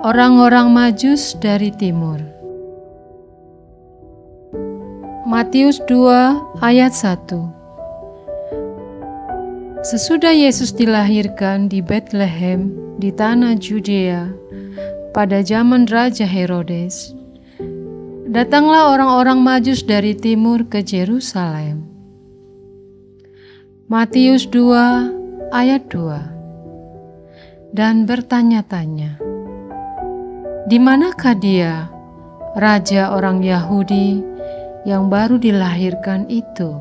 Orang-orang Majus dari timur. Matius 2 ayat 1. Sesudah Yesus dilahirkan di Betlehem di tanah Judea pada zaman Raja Herodes, datanglah orang-orang Majus dari timur ke Yerusalem. Matius 2 ayat 2. Dan bertanya-tanya, di manakah dia, raja orang Yahudi yang baru dilahirkan itu?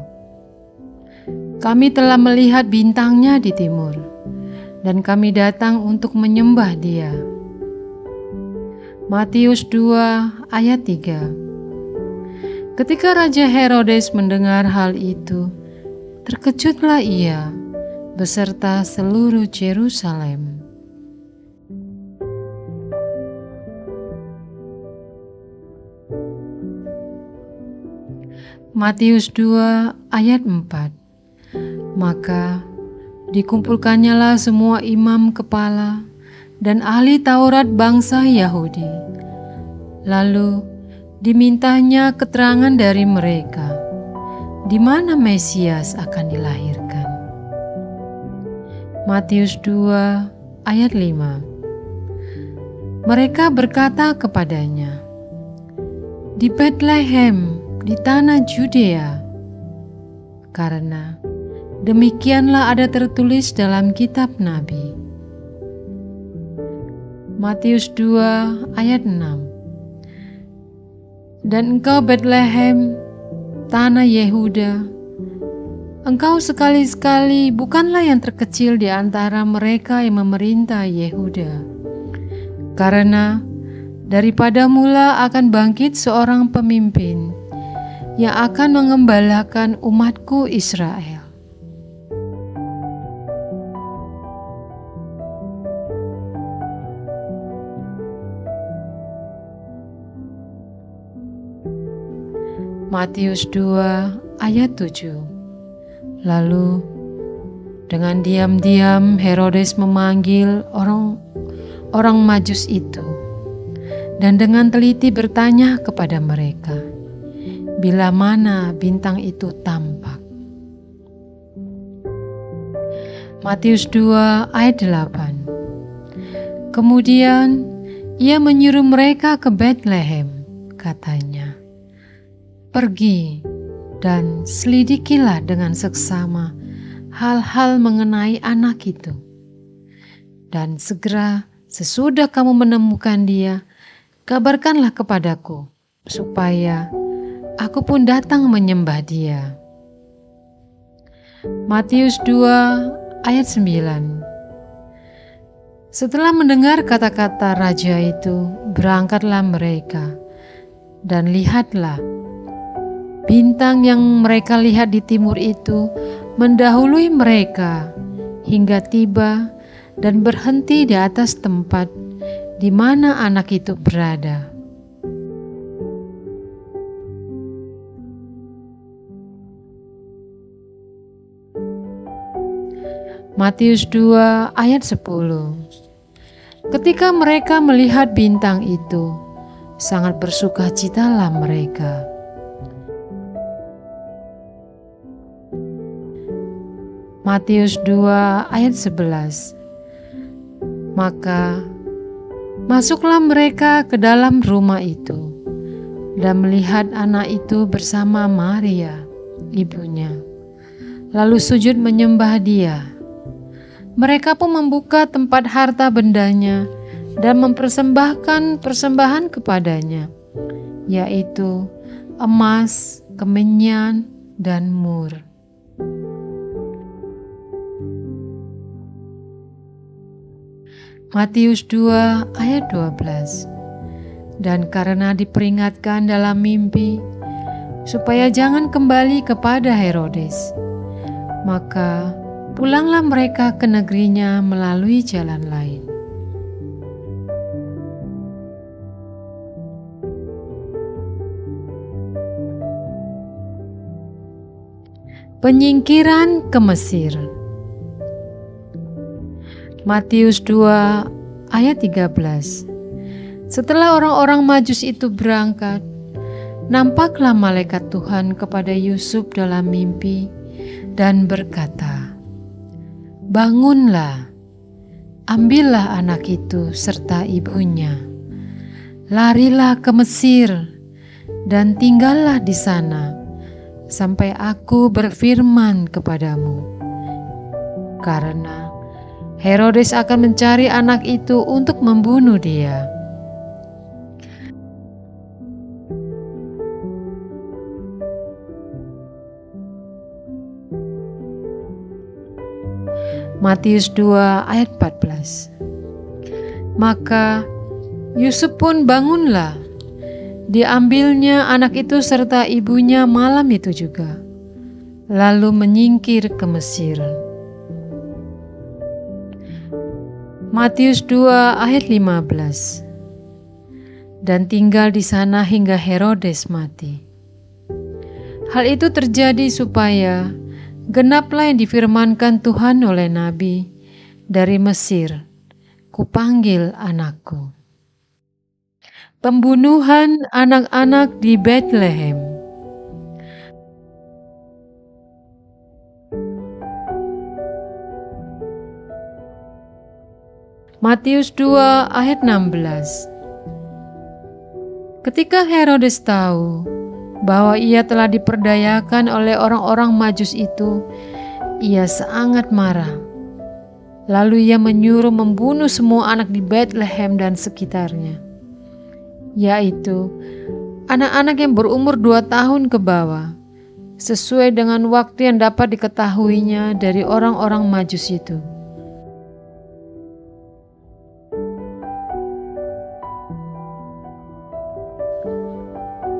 Kami telah melihat bintangnya di timur, dan kami datang untuk menyembah dia. Matius 2 ayat 3. Ketika Raja Herodes mendengar hal itu, terkejutlah ia beserta seluruh Yerusalem. Matius 2 ayat 4. Maka dikumpulkannyalah semua imam kepala dan ahli Taurat bangsa Yahudi. Lalu dimintanya keterangan dari mereka, di mana Mesias akan dilahirkan. Matius 2 ayat 5. Mereka berkata kepadanya, di Betlehem di tanah Judea, karena demikianlah ada tertulis dalam kitab Nabi. Matius 2 ayat 6. Dan engkau Betlehem, tanah Yehuda, engkau sekali-sekali bukanlah yang terkecil di antara mereka yang memerintah Yehuda, karena daripada mula akan bangkit seorang pemimpin yang akan mengembalakan umatku Israel. Matius 2 ayat 7. Lalu dengan diam-diam Herodes memanggil orang Majus itu dan dengan teliti bertanya kepada mereka, bila mana bintang itu tampak. Matius 2 ayat 8. Kemudian ia menyuruh mereka ke Betlehem, katanya, pergi dan selidikilah dengan seksama hal-hal mengenai anak itu. Dan segera sesudah kamu menemukan dia, kabarkanlah kepadaku, supaya aku pun datang menyembah dia. Matius 2 ayat 9. Setelah mendengar kata-kata raja itu, berangkatlah mereka, dan lihatlah, bintang yang mereka lihat di timur itu mendahului mereka hingga tiba dan berhenti di atas tempat di mana anak itu berada. Matius 2 ayat 10. Ketika mereka melihat bintang itu, sangat bersukacitalah mereka. Matius 2 ayat 11. Maka masuklah mereka ke dalam rumah itu dan melihat anak itu bersama Maria, ibunya, lalu sujud menyembah dia. Mereka pun membuka tempat harta bendanya dan mempersembahkan persembahan kepadanya, yaitu emas, kemenyan, dan mur. Matius 2 ayat 12. Dan karena diperingatkan dalam mimpi supaya jangan kembali kepada Herodes, maka pulanglah mereka ke negerinya melalui jalan lain. Penyingkiran ke Mesir. Matius 2 ayat 13. Setelah orang-orang Majus itu berangkat, nampaklah malaikat Tuhan kepada Yusuf dalam mimpi dan berkata, "Bangunlah, ambillah anak itu serta ibunya, larilah ke Mesir dan tinggallah di sana sampai aku berfirman kepadamu. Karena Herodes akan mencari anak itu untuk membunuh dia." Matius 2 ayat 14. Maka Yusuf pun bangunlah. Diambilnya anak itu serta ibunya malam itu juga, lalu menyingkir ke Mesir. Matius 2 ayat 15. Dan tinggal di sana hingga Herodes mati. Hal itu terjadi supaya genaplah yang difirmankan Tuhan oleh Nabi, "Dari Mesir kupanggil anakku." Pembunuhan anak-anak di Bethlehem. Matius 2 ayat 16. Ketika Herodes tahu bahwa ia telah diperdayakan oleh orang-orang Majus itu, ia sangat marah. Lalu ia menyuruh membunuh semua anak di Bethlehem dan sekitarnya, yaitu anak-anak yang berumur 2 tahun ke bawah, sesuai dengan waktu yang dapat diketahuinya dari orang-orang Majus itu.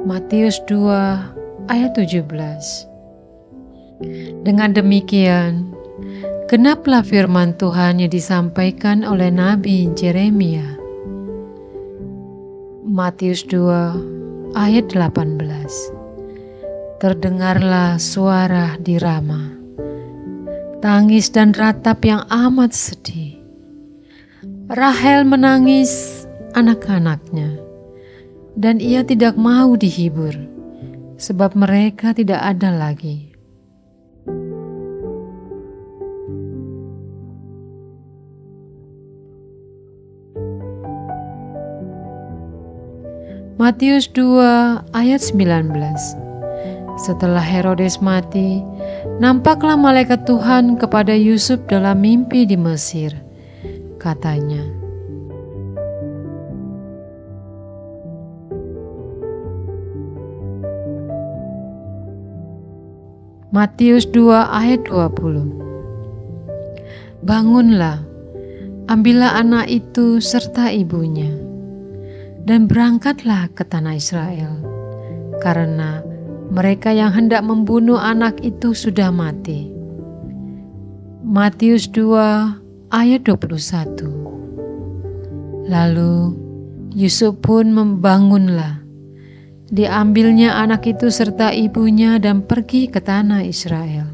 Matius 2 ayat 17. Dengan demikian, genaplah firman Tuhan yang disampaikan oleh Nabi Yeremia. Matius 2 ayat 18. Terdengarlah suara di Rama, tangis dan ratap yang amat sedih. Rahel menangis anak-anaknya, dan ia tidak mau dihibur, sebab mereka tidak ada lagi. Matius 2 ayat 19. Setelah Herodes mati, nampaklah malaikat Tuhan kepada Yusuf dalam mimpi di Mesir. Katanya, Matius 2 ayat 20. Bangunlah, ambillah anak itu serta ibunya, dan berangkatlah ke tanah Israel, karena mereka yang hendak membunuh anak itu sudah mati. Matius 2 ayat 21. Lalu Yusuf pun membangunlah. Diambilnya anak itu serta ibunya dan pergi ke tanah Israel.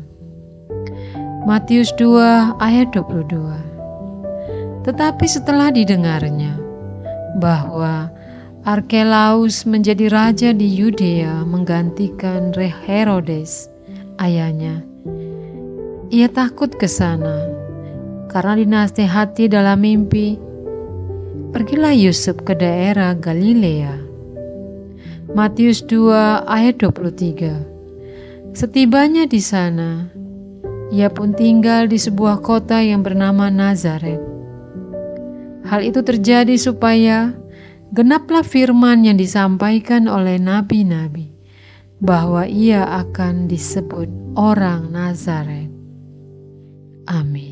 Matius 2 ayat 22. Tetapi setelah didengarnya bahwa Arkelaus menjadi raja di Yudea menggantikan Herodes, ayahnya, ia takut ke sana karena dinasihati dalam mimpi. Pergilah Yusuf ke daerah Galilea. Matius 2 ayat 23. Setibanya di sana, ia pun tinggal di sebuah kota yang bernama Nazaret. Hal itu terjadi supaya genaplah firman yang disampaikan oleh nabi-nabi, bahwa ia akan disebut orang Nazaret. Amin.